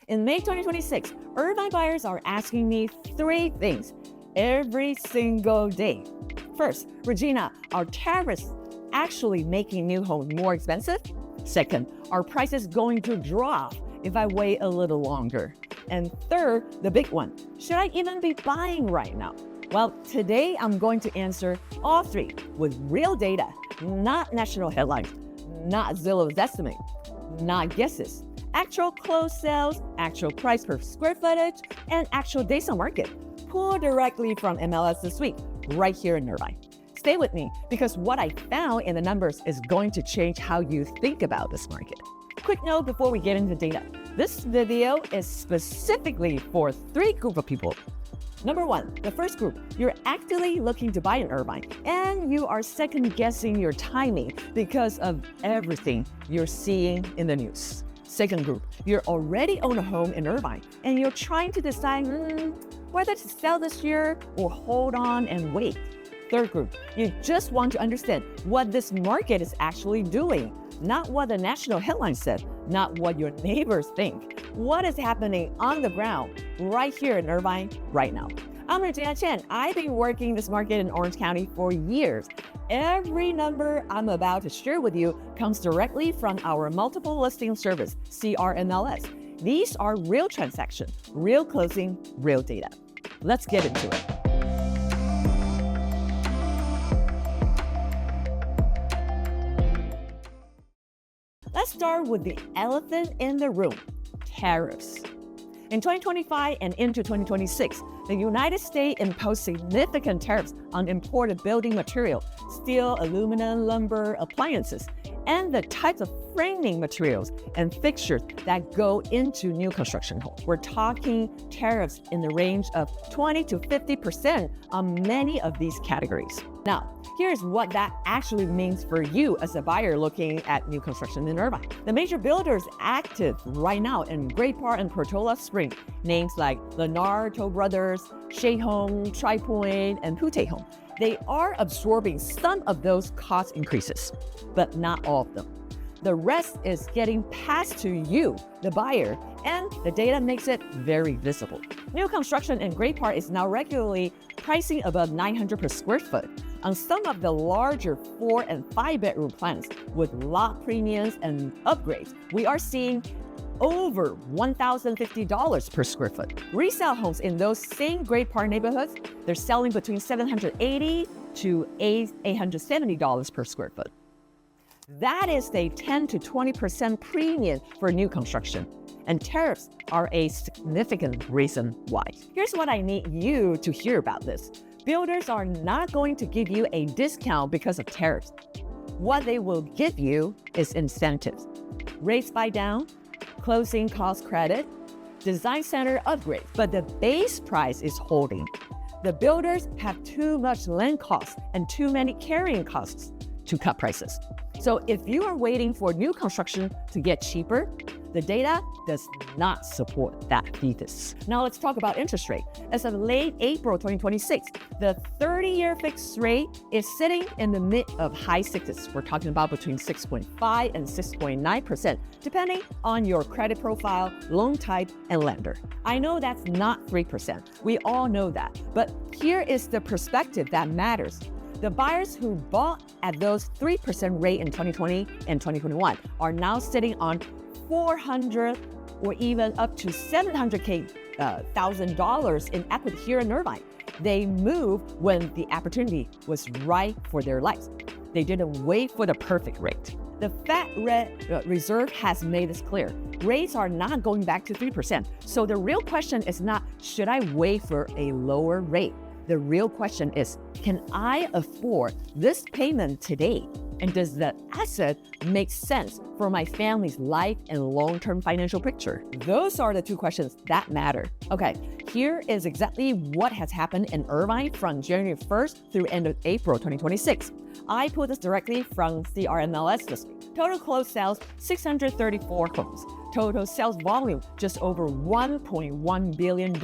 In May 2026, Irvine buyers are asking me 3 things every single day. First, Regina, are tariffs actually making new homes more expensive? Second, are prices going to drop if I wait a little longer? And third, the big one, should I even be buying right now? Well, today I'm going to answer all 3 with real data, not national headlines, not Zillow's estimate, not guesses. Actual closed sales, actual price per square footage, and actual days on market. Pulled directly from MLS this week, right here in Irvine. Stay with me because what I found in the numbers is going to change how you think about this market. Quick note before we get into data. This video is specifically for 3 groups of people. Number 1, the first group, you're actively looking to buy in Irvine and you are second guessing your timing because of everything you're seeing in the news. Second group, you already own a home in Irvine and you're trying to decide whether to sell this year or hold on and wait. Third group, you just want to understand what this market is actually doing, not what the national headlines said, not what your neighbors think. What is happening on the ground right here in Irvine right now? I'm Regina Chen. I've been working this market in Orange County for years. Every number I'm about to share with you comes directly from our multiple listing service, CRMLS. These are real transactions, real closing, real data. Let's get into it. Let's start with the elephant in the room, tariffs. In 2025 and into 2026, the United States imposed significant tariffs on imported building material, steel, aluminum, lumber, appliances, and the types of framing materials and fixtures that go into new construction homes. We're talking tariffs in the range of 20 to 50% on many of these categories. Now, here's what that actually means for you as a buyer looking at new construction in Irvine. The major builders active right now in Great Park and Portola Springs, names like Lennar, Toll Brothers, Shea Home, Tri Pointe, and Pute Home. They are absorbing some of those cost increases, but not all of them. The rest is getting passed to you, the buyer, and the data makes it very visible. New construction in Great Park is now regularly pricing above $900 per square foot on some of the larger 4 and 5 bedroom plans with lot premiums and upgrades. We are seeing over $1,050 per square foot. Resale homes in those same Great Park neighborhoods, they're selling between $780 to $870 per square foot. That is a 10 to 20% premium for new construction. And tariffs are a significant reason why. Here's what I need you to hear about this. Builders are not going to give you a discount because of tariffs. What they will give you is incentives. Rates buy down, closing cost credit, design center upgrade, but the base price is holding. The builders have too much land costs and too many carrying costs to cut prices. So if you are waiting for new construction to get cheaper, the data does not support that thesis. Now let's talk about interest rate. As of late April 2026, the 30-year fixed rate is sitting in the mid of high sixes. We're talking about between 6.5 and 6.9%, depending on your credit profile, loan type, and lender. I know that's not 3%. We all know that. But here is the perspective that matters. The buyers who bought at those 3% rate in 2020 and 2021 are now sitting on $400 or even up to $700,000 in equity here in Irvine. They moved when the opportunity was right for their lives. They didn't wait for the perfect rate. The Fed Reserve has made this clear. Rates are not going back to 3%. So the real question is not, should I wait for a lower rate? The real question is, can I afford this payment today? And does the asset make sense for my family's life and long-term financial picture? Those are the 2 questions that matter. Okay, here is exactly what has happened in Irvine from January 1st through end of April 2026. I pulled this directly from CRMLS this week. Total closed sales, 634 homes. Total sales volume, just over $1.1 billion.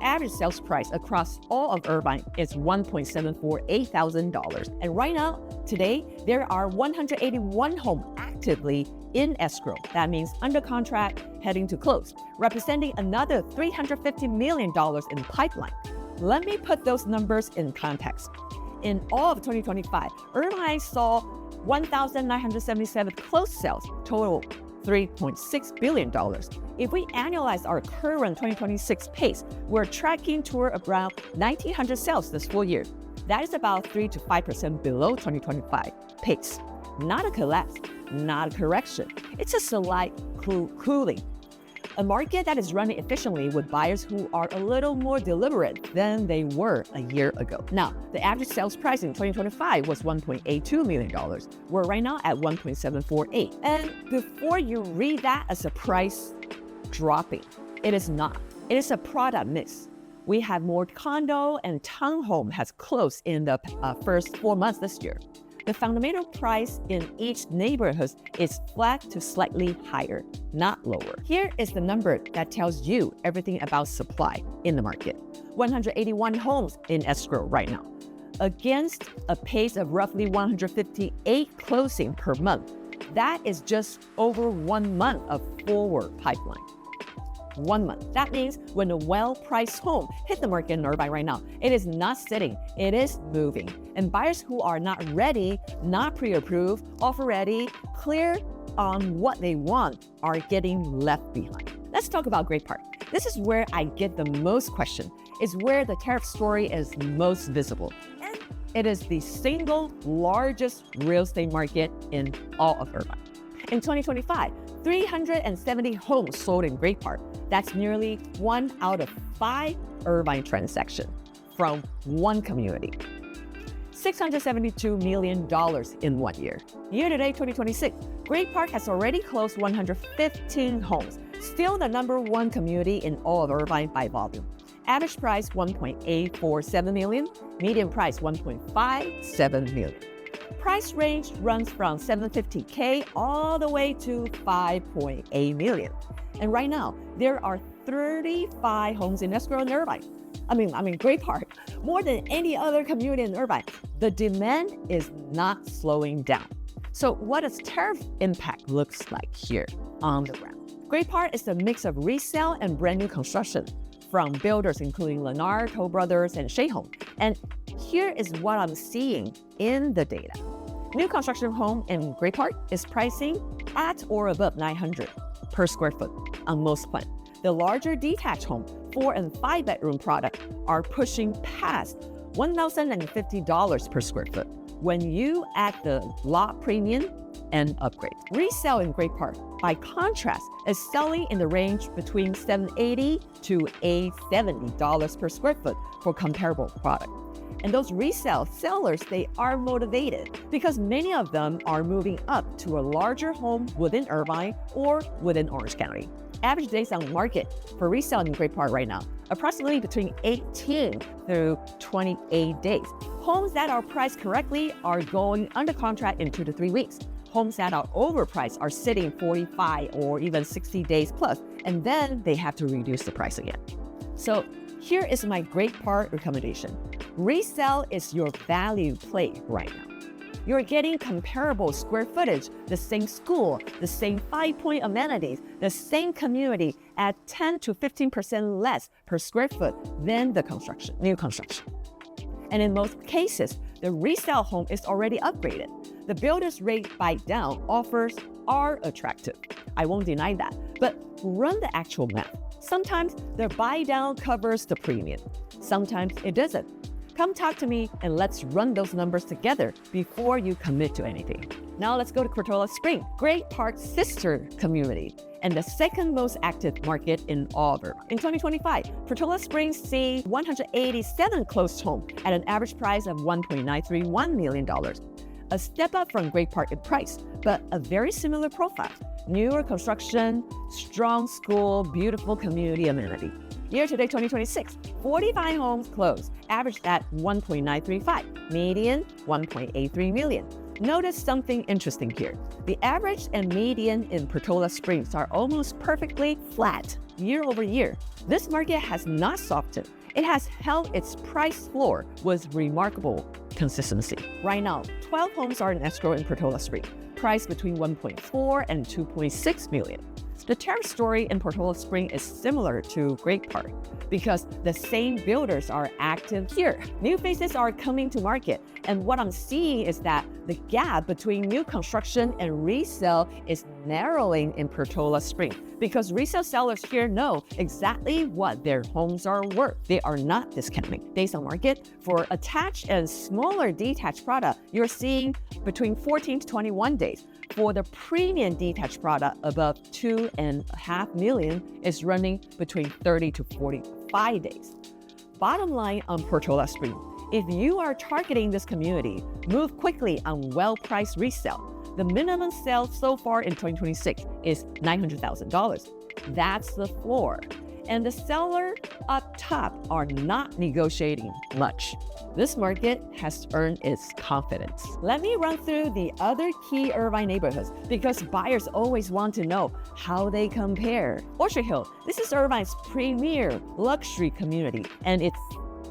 Average sales price across all of Irvine is $1,748,000. And right now, today, there are 181 homes actively in escrow. That means under contract, heading to close, representing another $350 million in pipeline. Let me put those numbers in context. In all of 2025, Irvine saw 1,977 closed sales, total $3.6 billion. If we annualize our current 2026 pace, we're tracking toward around 1,900 sales this full year. That is about 3 to 5% below 2025 pace. Not a collapse, not a correction. It's a slight cooling. A market that is running efficiently with buyers who are a little more deliberate than they were a year ago. Now, the average sales price in 2025 was $1.82 million. We're right now at $1.748. And before you read that as a price dropping, it is not. It is a product mix. We have more condo and townhome has closed in the first 4 months this year. The fundamental price in each neighborhood is flat to slightly higher, not lower. Here is the number that tells you everything about supply in the market. 181 homes in escrow right now, against a pace of roughly 158 closing per month. That is just over 1 month of forward pipeline. 1 month. That means when a well-priced home hit the market in Irvine right now, it is not sitting, it is moving. And buyers who are not ready, not pre-approved, offer ready, clear on what they want are getting left behind. Let's talk about Great Park. This is where I get the most question. It's where the tariff story is most visible. And it is the single largest real estate market in all of Irvine. In 2025, 370 homes sold in Great Park. That's nearly 1 out of 5 Irvine transactions from one community. $672 million in 1 year. Year-to-date 2026, Great Park has already closed 115 homes, still the #1 community in all of Irvine by volume. Average price $1.847 million, median price $1.57 million. Price range runs from $750K all the way to $5.8 million. And right now, there are 35 homes in escrow in Irvine. I mean, Great Park, more than any other community in Irvine. The demand is not slowing down. So what does tariff impact looks like here on the ground? Great Park is a mix of resale and brand new construction from builders including Lennar, Toll Brothers, and Shea Home. And here is what I'm seeing in the data. New construction home in Great Park is pricing at or above $900 per square foot on most plans. The larger detached home, 4 and 5 bedroom product are pushing past $1,050 per square foot when you add the lot premium and upgrade. Resale in Great Park, by contrast, is selling in the range between $780 to $870 per square foot for comparable product. And those resale sellers, they are motivated because many of them are moving up to a larger home within Irvine or within Orange County. Average days on market for resale in Great Park right now, approximately between 18 through 28 days. Homes that are priced correctly are going under contract in 2 to 3 weeks. Homes that are overpriced are sitting 45 or even 60 days plus, and then they have to reduce the price again. So here is my Great Park recommendation. Resale is your value play right now. You're getting comparable square footage, the same school, the same 5-point amenities, the same community at 10 to 15% less per square foot than the new construction. And in most cases, the resale home is already upgraded. The builder's rate buy down offers are attractive. I won't deny that, but run the actual math. Sometimes the buy down covers the premium. Sometimes it doesn't. Come talk to me and let's run those numbers together before you commit to anything. Now let's go to Portola Springs, Great Park's sister community and the second most active market in all of Irvine. In 2025, Portola Springs see 187 closed homes at an average price of $1.931 million. A step up from Great Park in price, but a very similar profile. Newer construction, strong school, beautiful community amenity. Year-to-date 2026, 45 homes closed, averaged at $1.935, median $1.83 million. Notice something interesting here. The average and median in Portola Springs are almost perfectly flat year over year. This market has not softened. It has held its price floor with remarkable consistency. Right now, 12 homes are in escrow in Portola Springs. priced between 1.4 and 2.6 million. The tariff story in Portola Springs is similar to Great Park because the same builders are active here. New faces are coming to market, and what I'm seeing is that the gap between new construction and resale is narrowing in Portola Springs because resale sellers here know exactly what their homes are worth. They are not discounting. Days on market for attached and smaller detached product, you're seeing between 14 to 21 days. For the premium detached product above 2.5 million is running between 30 to 45 days. Bottom line on Portola Springs, if you are targeting this community, move quickly on well-priced resale. The minimum sale so far in 2026 is $900,000. That's the floor. And the seller up top are not negotiating much. This market has earned its confidence. Let me run through the other key Irvine neighborhoods because buyers always want to know how they compare. Orchard Hill, this is Irvine's premier luxury community and it's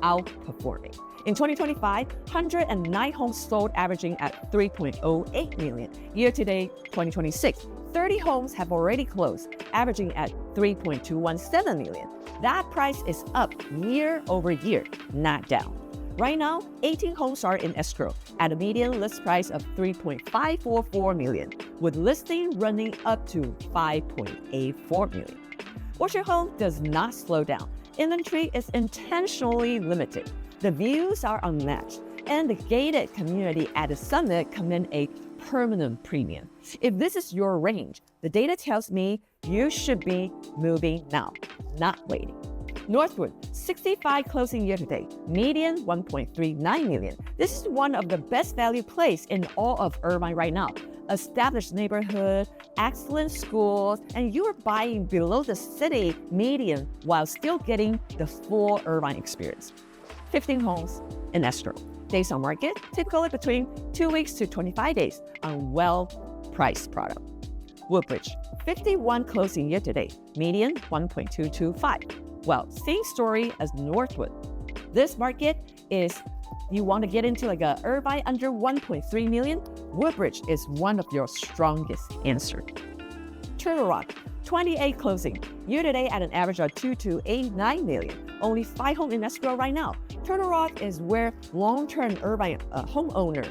outperforming. In 2025, 109 homes sold averaging at 3.08 million. Year-to-date 2026, 30 homes have already closed, averaging at 3.217 million. That price is up year over year, not down. Right now, 18 homes are in escrow at a median list price of 3.544 million, with listing running up to 5.84 million. Orchard Home does not slow down. Inventory is intentionally limited. The views are unmatched, and the gated community at the summit command a permanent premium. If this is your range, the data tells me you should be moving now, not waiting. Northwood, 65 closing year-to-date, median 1.39 million. This is one of the best value plays in all of Irvine right now. Established neighborhood, excellent schools, and you're buying below the city median while still getting the full Irvine experience. 15 homes in escrow. Days on market, typically between 2 weeks to 25 days on well-priced product. Woodbridge, 51 closing year-to-date, median 1.225. Well, same story as Northwood. This market is, you want to get into like a Irvine under 1.3 million, Woodbridge is one of your strongest answers. Turtle Rock, 28 closing, year-to-date at an average of 2.289 million. Only 5 homes in escrow right now. Turtle Rock is where long-term Irvine homeowner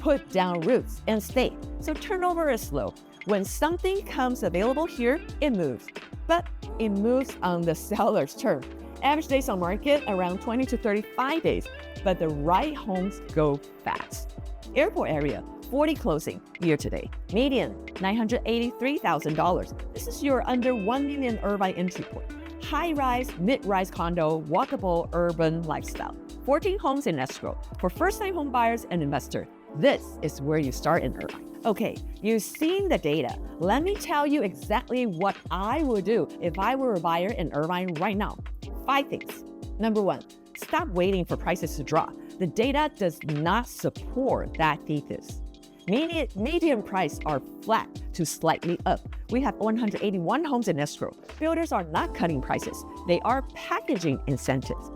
put down roots and stay. So turnover is slow. When something comes available here, it moves. But it moves on the seller's term. Average days on market around 20 to 35 days, but the right homes go fast. Airport area, 40 closing year-to-date. Median, $983,000. This is your under 1 million Irvine entry point. High-rise, mid-rise condo, walkable urban lifestyle. 14 homes in escrow. For first-time home buyers and investors, this is where you start in Irvine. Okay, you've seen the data. Let me tell you exactly what I would do if I were a buyer in Irvine right now. 5 things. Number 1, stop waiting for prices to drop. The data does not support that thesis. Median price are flat to slightly up. We have 181 homes in escrow. Builders are not cutting prices. They are packaging incentives.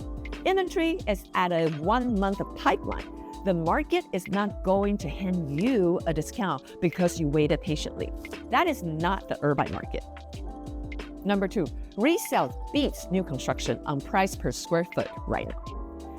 Inventory is at a 1-month pipeline. The market is not going to hand you a discount because you waited patiently. That is not the Irvine market. Number 2, resale beats new construction on price per square foot right now.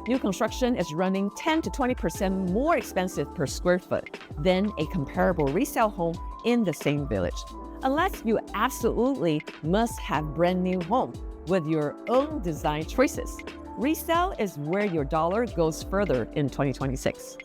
New construction is running 10 to 20% more expensive per square foot than a comparable resale home in the same village. Unless you absolutely must have brand new home with your own design choices. Resale is where your dollar goes further in 2026.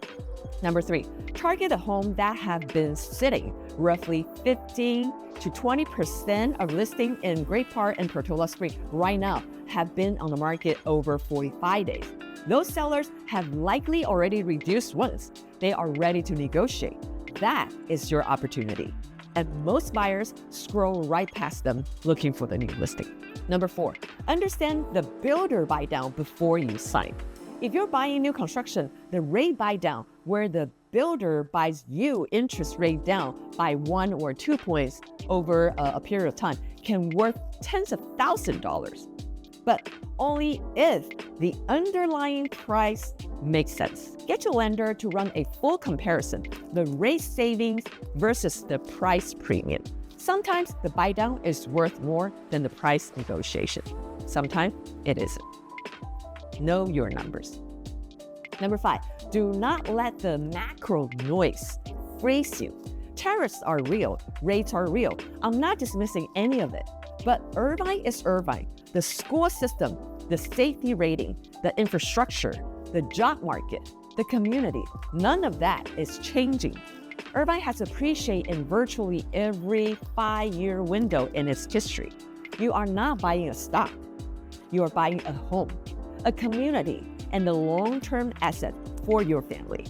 Number 3, target a home that have been sitting. Roughly 15 to 20% of listing in Great Park and Portola Springs right now have been on the market over 45 days. Those sellers have likely already reduced once. They are ready to negotiate. That is your opportunity. And most buyers scroll right past them looking for the new listing. Number 4, understand the builder buy down before you sign. If you're buying new construction, the rate buy down, where the builder buys you interest rate down by 1 or 2 points over a period of time, can worth tens of thousands of dollars. but only if the underlying price makes sense. Get your lender to run a full comparison, the rate savings versus the price premium. Sometimes the buy down is worth more than the price negotiation. Sometimes it isn't. Know your numbers. Number 5, do not let the macro noise freeze you. Tariffs are real, rates are real. I'm not dismissing any of it, but Irvine is Irvine. The school system, the safety rating, the infrastructure, the job market, the community, none of that is changing. Irvine has appreciated in virtually every 5-year window in its history. You are not buying a stock. You are buying a home, a community, and a long-term asset for your family.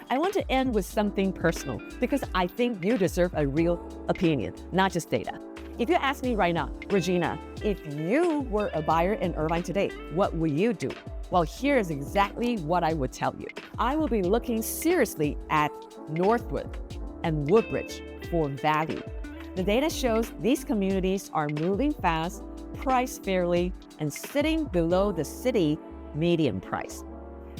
I want to end with something personal because I think you deserve a real opinion, not just data. If you ask me right now, Regina, if you were a buyer in Irvine today, what would you do? Well, here's exactly what I would tell you. I will be looking seriously at Northwood and Woodbridge for value. The data shows these communities are moving fast, priced fairly, and sitting below the city median price.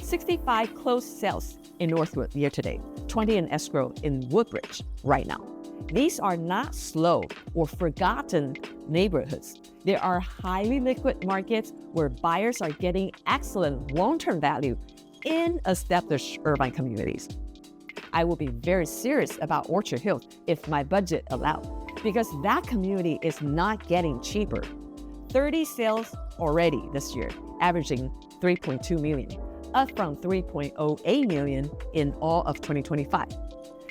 65 closed sales in Northwood year to date, 20 in escrow in Woodbridge right now. These are not slow or forgotten neighborhoods. They are highly liquid markets where buyers are getting excellent long-term value in established Irvine communities. I will be very serious about Orchard Hills if my budget allows, because that community is not getting cheaper. 30 sales already this year, averaging $3.2 million, up from $3.08 million in all of 2025.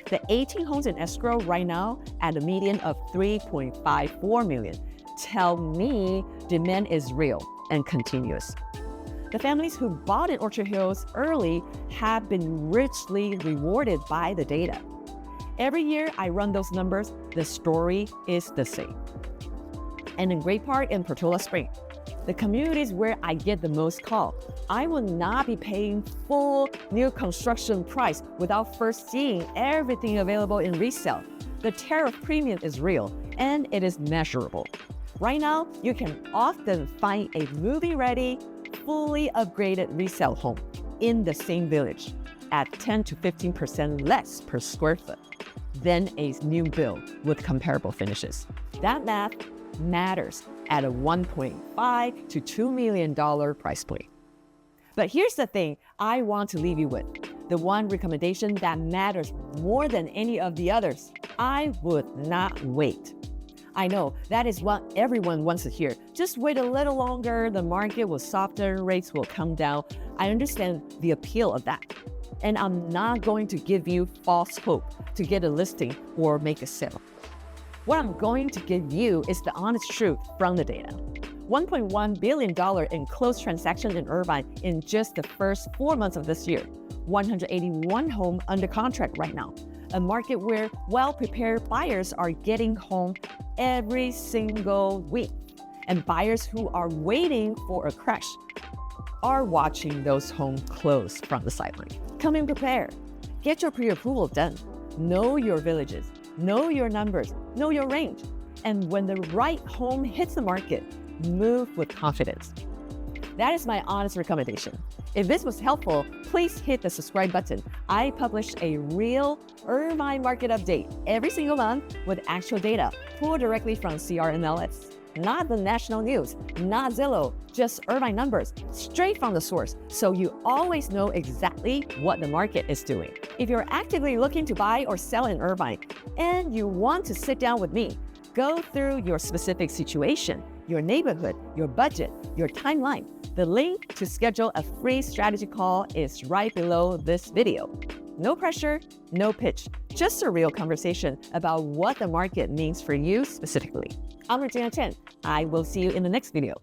The 18 homes in escrow right now at a median of $3.54 million tell me demand is real and continuous. The families who bought in Orchard Hills early have been richly rewarded by the data. Every year I run those numbers, the story is the same. And in Great Park and Portola Springs, the communities where I get the most call, I will not be paying full new construction price without first seeing everything available in resale. The tariff premium is real and it is measurable. Right now, you can often find a move-in-ready, fully upgraded resale home in the same village at 10 to 15% less per square foot than a new build with comparable finishes. That math matters at a $1.5 to $2 million price point. But here's the thing I want to leave you with. The one recommendation that matters more than any of the others. I would not wait. I know that is what everyone wants to hear. Just wait a little longer, the market will soften, rates will come down. I understand the appeal of that. And I'm not going to give you false hope to get a listing or make a sale. What I'm going to give you is the honest truth from the data. $1.1 billion in closed transactions in Irvine in just the first 4 months of this year. 181 homes under contract right now. A market where well-prepared buyers are getting home every single week. And buyers who are waiting for a crash are watching those homes close from the sideline. Come in prepared. Get your pre-approval done. Know your villages. Know your numbers. Know your range. And when the right home hits the market, move with confidence. That is my honest recommendation. If this was helpful, please hit the subscribe button. I publish a real Irvine market update every single month with actual data pulled directly from CRMLS. Not the national news, not Zillow, just Irvine numbers, straight from the source, so you always know exactly what the market is doing. If you're actively looking to buy or sell in Irvine and you want to sit down with me, go through your specific situation, your neighborhood, your budget, your timeline. The link to schedule a free strategy call is right below this video. No pressure, no pitch, just a real conversation about what the market means for you specifically. I'm Regina Chen. I will see you in the next video.